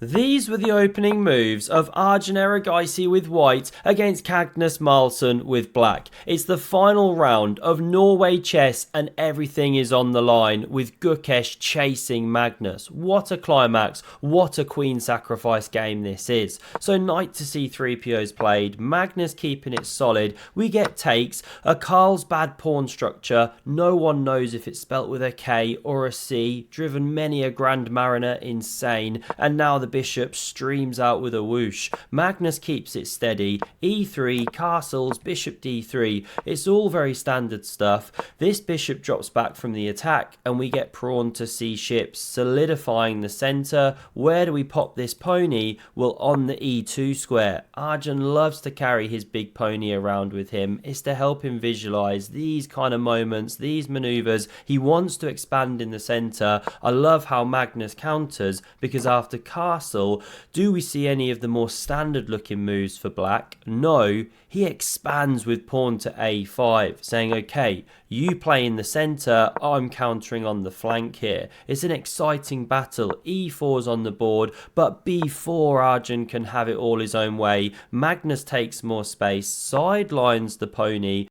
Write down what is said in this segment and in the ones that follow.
These were the opening moves of Arjun Erigaisi with white against Magnus Carlsen with black. It's the final round of Norway chess and everything is on the line with Gukesh chasing Magnus. What a climax, what a queen sacrifice game this is. So knight to c3 POs played, Magnus keeping it solid, we get takes, a Carlsbad pawn structure, no one knows if it's spelt with a K or a C, driven many a Grand Mariner insane, and now the bishop streams out with a whoosh. Magnus keeps it steady, e3, castles, bishop d3, it's all very standard stuff. This bishop drops back from the attack and we get pawn to c ships, solidifying the centre. Where do we pop this pony? Well, on the e2 square. Arjun loves to carry his big pony around with him. It's to help him visualise these kind of moments, these manoeuvres. He wants to expand in the centre. I love how Magnus counters, because after castle, do we see any of the more standard looking moves for black? No, he expands with pawn to a5, saying, okay, you play in the centre, I'm countering on the flank here. It's an exciting battle. e4's on the board, but b4, Arjun can have it all his own way. Magnus takes more space, sidelines the pony.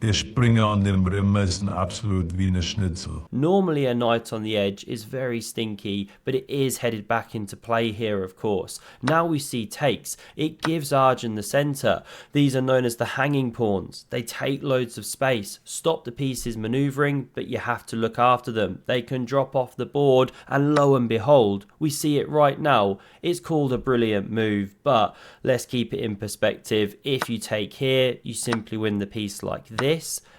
Der Springer an dem Rimmer ist ein absolut Wiener Schnitzel. Normally a knight on the edge is very stinky, but it is headed back into play here, of course. Now we see takes. It gives Arjun the centre. These are known as the hanging pawns. They take loads of space, stop the pieces manoeuvring, but you have to look after them. They can drop off the board, and lo and behold, we see it right now. It's called a brilliant move, but let's keep it in perspective. If you take here, you simply win the piece like this.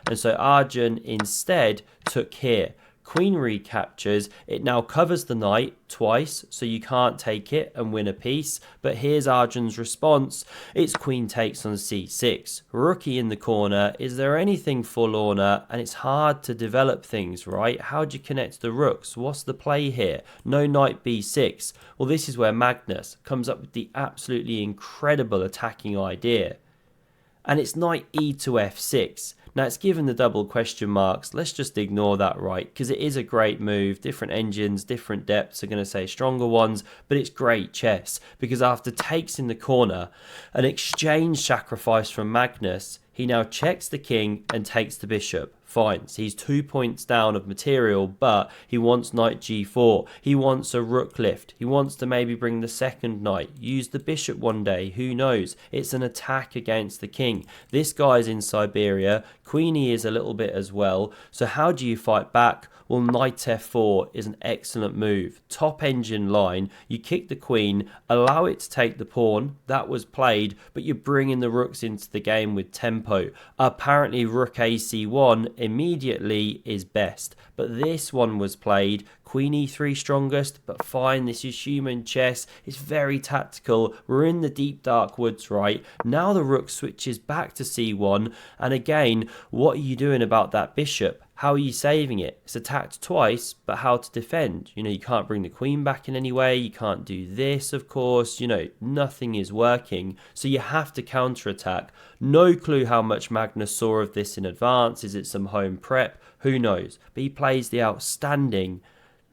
And so Arjun instead took here. Queen recaptures, it now covers the knight twice, so you can't take it and win a piece. But here's Arjun's response. It's queen takes on c6. Rookie in the corner. Is there anything forlorner? And it's hard to develop things, right? How do you connect the rooks? What's the play here? No knight b6. Well, this is where Magnus comes up with the absolutely incredible attacking idea. And it's knight e to f6. Now it's given the double question marks. Let's just ignore that, right? Because it is a great move. Different engines, different depths are going to say stronger ones, but it's great chess because after takes in the corner, an exchange sacrifice from Magnus, he now checks the king and takes the bishop. Fine, so he's 2 points down of material, but he wants knight g4. He wants a rook lift. He wants to maybe bring the second knight, use the bishop one day, who knows? It's an attack against the king. This guy's in Siberia. Queenie is a little bit as well. So how do you fight back? Well, knight f4 is an excellent move. Top engine line, you kick the queen, allow it to take the pawn. That was played, but you're bringing the rooks into the game with tempo. Apparently, rook ac1 immediately is best, but this one was played. Queen e3 strongest, but fine, this is human chess. It's very tactical. We're in the deep dark woods, right? Now the rook switches back to c1, and again, what are you doing about that bishop? How are you saving it? It's attacked twice, but how to defend? You know, you can't bring the queen back in any way. You can't do this, of course. You know, nothing is working. So you have to counterattack. No clue how much Magnus saw of this in advance. Is it some home prep? Who knows? But he plays the outstanding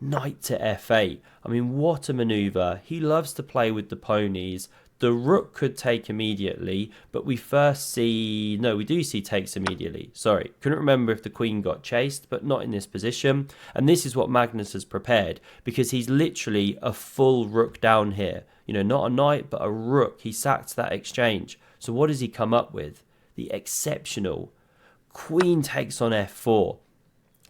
knight to f8. I mean, what a maneuver. He loves to play with the ponies. The rook could take immediately, but we first see... No, we do see takes immediately. Sorry, couldn't remember if the queen got chased, but not in this position. And this is what Magnus has prepared, because he's literally a full rook down here. You know, not a knight, but a rook. He sacked that exchange. So what does he come up with? The exceptional queen takes on f4.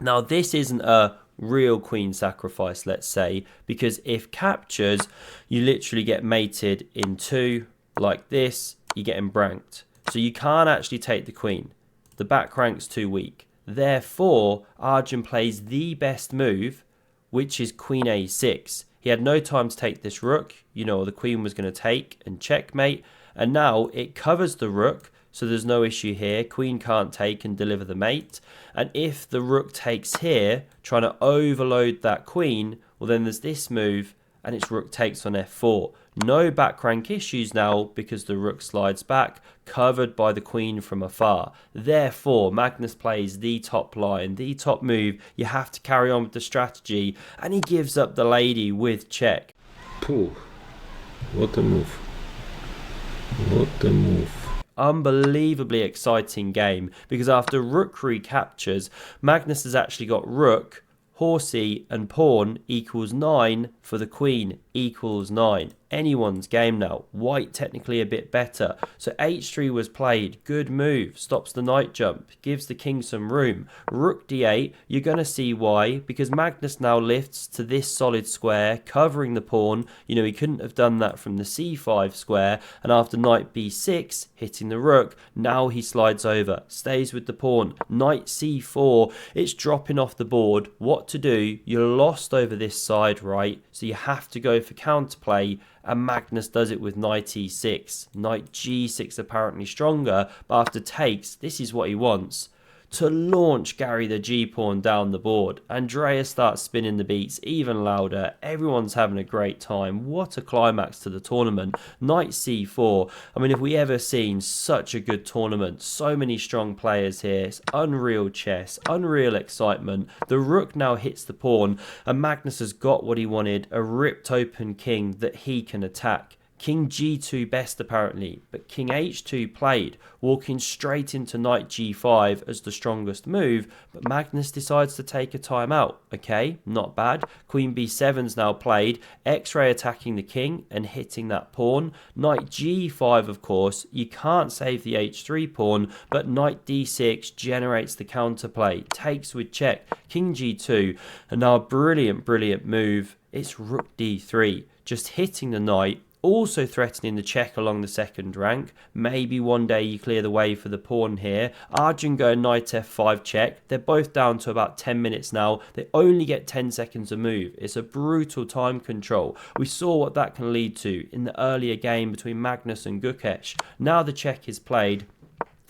Now, this isn't a real queen sacrifice, let's say, because if captures, you literally get mated in two like this, you get embranked. So you can't actually take the queen. The back rank's too weak. Therefore, Arjun plays the best move, which is queen a6. He had no time to take this rook, you know, the queen was going to take and checkmate, and now it covers the rook. So there's no issue here. Queen can't take and deliver the mate. And if the rook takes here, trying to overload that queen, well, then there's this move, and it's rook takes on f4. No back rank issues now because the rook slides back, covered by the queen from afar. Therefore, Magnus plays the top line, the top move. You have to carry on with the strategy, and he gives up the lady with check. Pooh. What a move. What a move. Unbelievably exciting game, because after rook recaptures, Magnus has actually got rook, horsey and pawn equals 9 for the queen equals 9. Anyone's game now. White technically a bit better. So h3 was played. Good move. Stops the knight jump. Gives the king some room. Rook d8. You're going to see why. Because Magnus now lifts to this solid square, covering the pawn. You know, he couldn't have done that from the c5 square. And after knight b6, hitting the rook, now he slides over. Stays with the pawn. Knight c4. It's dropping off the board. What to do? You're lost over this side, right? So you have to go for counterplay, and Magnus does it with knight e6. Knight g6 apparently stronger, but after takes, this is what he wants. To launch Gary the g-pawn down the board. Andrea starts spinning the beats even louder. Everyone's having a great time. What a climax to the tournament. Knight c4. I mean, have we ever seen such a good tournament? So many strong players here. It's unreal chess. Unreal excitement. The rook now hits the pawn, and Magnus has got what he wanted. A ripped open king that he can attack. King g2 best apparently, but king h2 played, walking straight into knight g5 as the strongest move, but Magnus decides to take a timeout. Okay, not bad. Queen b7's now played, x-ray attacking the king and hitting that pawn. Knight g5, of course, you can't save the h3 pawn, but knight d6 generates the counterplay, takes with check, king g2, and now a brilliant move. It's rook d3, just hitting the knight, also threatening the check along the second rank. Maybe one day you clear the way for the pawn here. Arjun going knight f5 check. They're both down to about 10 minutes now. They only get 10 seconds a move. It's a brutal time control. We saw what that can lead to in the earlier game between Magnus and Gukesh. Now the check is played,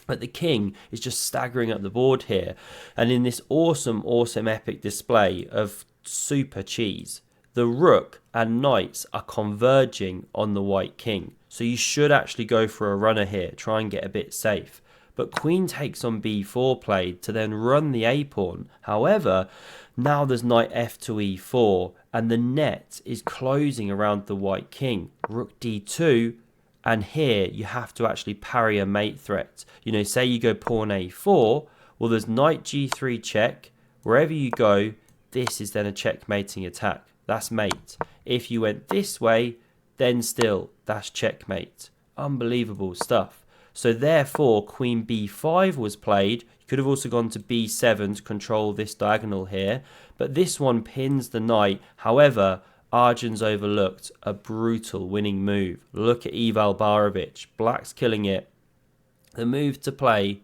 but the king is just staggering up the board here. And in this awesome epic display of super cheese, the rook and knights are converging on the white king. So you should actually go for a runner here, try and get a bit safe. But queen takes on b4 played to then run the a pawn. However, now there's knight f to e4, and the net is closing around the white king. Rook d2, and here you have to actually parry a mate threat. You know, say you go pawn a4, well there's knight g3 check. Wherever you go, this is then a checkmating attack. That's mate. If you went this way, then still, that's checkmate. Unbelievable stuff. So therefore, queen b5 was played. You could have also gone to b7 to control this diagonal here. But this one pins the knight. However, Arjun's overlooked a brutal winning move. Look at Eval Barovic. Black's killing it. The move to play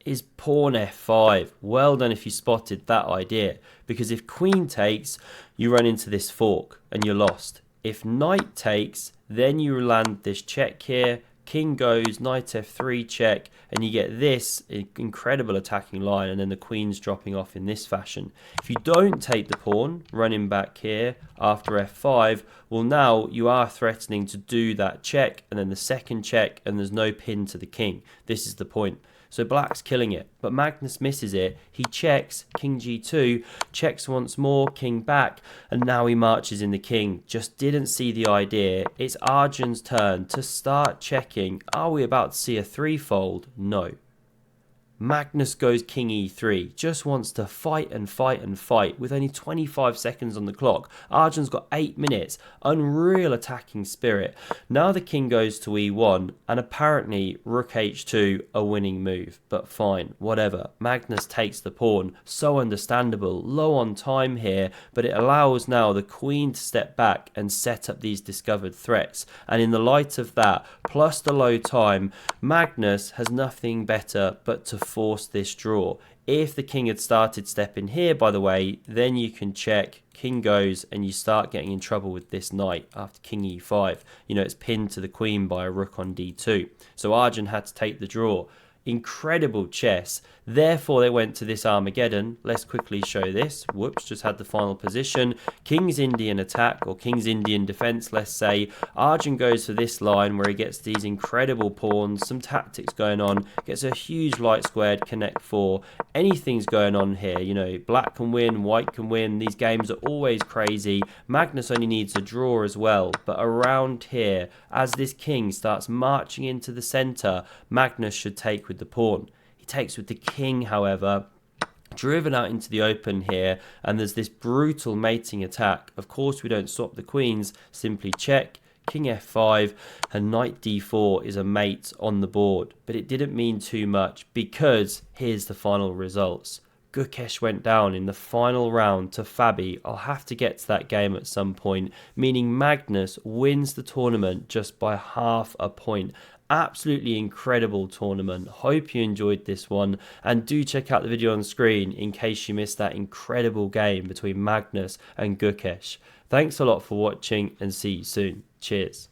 is pawn f5. Well done if you spotted that idea, because if queen takes, you run into this fork and you're lost. If knight takes, then you land this check here, king goes, knight f3 check, and you get this incredible attacking line, and then the queen's dropping off in this fashion. If you don't take the pawn, running back here after f5, well now you are threatening to do that check, and then the second check, and there's no pin to the king. This is the point. So black's killing it, but Magnus misses it. He checks, king g2, checks once more, king back, and now he marches in the king. Just didn't see the idea. It's Arjun's turn to start checking. Are we about to see a threefold? No. Magnus goes king e3, just wants to fight with only 25 seconds on the clock. Arjun's got 8 minutes, unreal attacking spirit. Now the king goes to e1, and apparently rook h2 a winning move, but fine, whatever. Magnus takes the pawn, so understandable, low on time here, but it allows now the queen to step back and set up these discovered threats. And in the light of that, plus the low time, Magnus has nothing better but to force this draw. If the king had started stepping here, by the way, then you can check, king goes, and you start getting in trouble with this knight after king e5. You know, it's pinned to the queen by a rook on d2. So Arjun had to take the draw. Incredible chess. Therefore, they went to this Armageddon. Let's quickly show this. Whoops, just had the final position. King's Indian attack, or King's Indian defense, let's say. Arjun goes for this line where he gets these incredible pawns, some tactics going on, gets a huge light squared connect 4. Anything's going on here, you know, black can win, white can win. These games are always crazy. Magnus only needs a draw as well, but around here, as this king starts marching into the center, Magnus should take with the pawn. He takes with the king, however, driven out into the open here, and there's this brutal mating attack. Of course, we don't swap the queens, simply check, king f5, and knight d4 is a mate on the board. But it didn't mean too much, because here's the final results. Gukesh went down in the final round to Fabi. I'll have to get to that game at some point, meaning Magnus wins the tournament just by half a point. Absolutely incredible tournament. Hope you enjoyed this one, and do check out the video on screen in case you missed that incredible game between Magnus and Gukesh. Thanks a lot for watching, and see you soon. Cheers.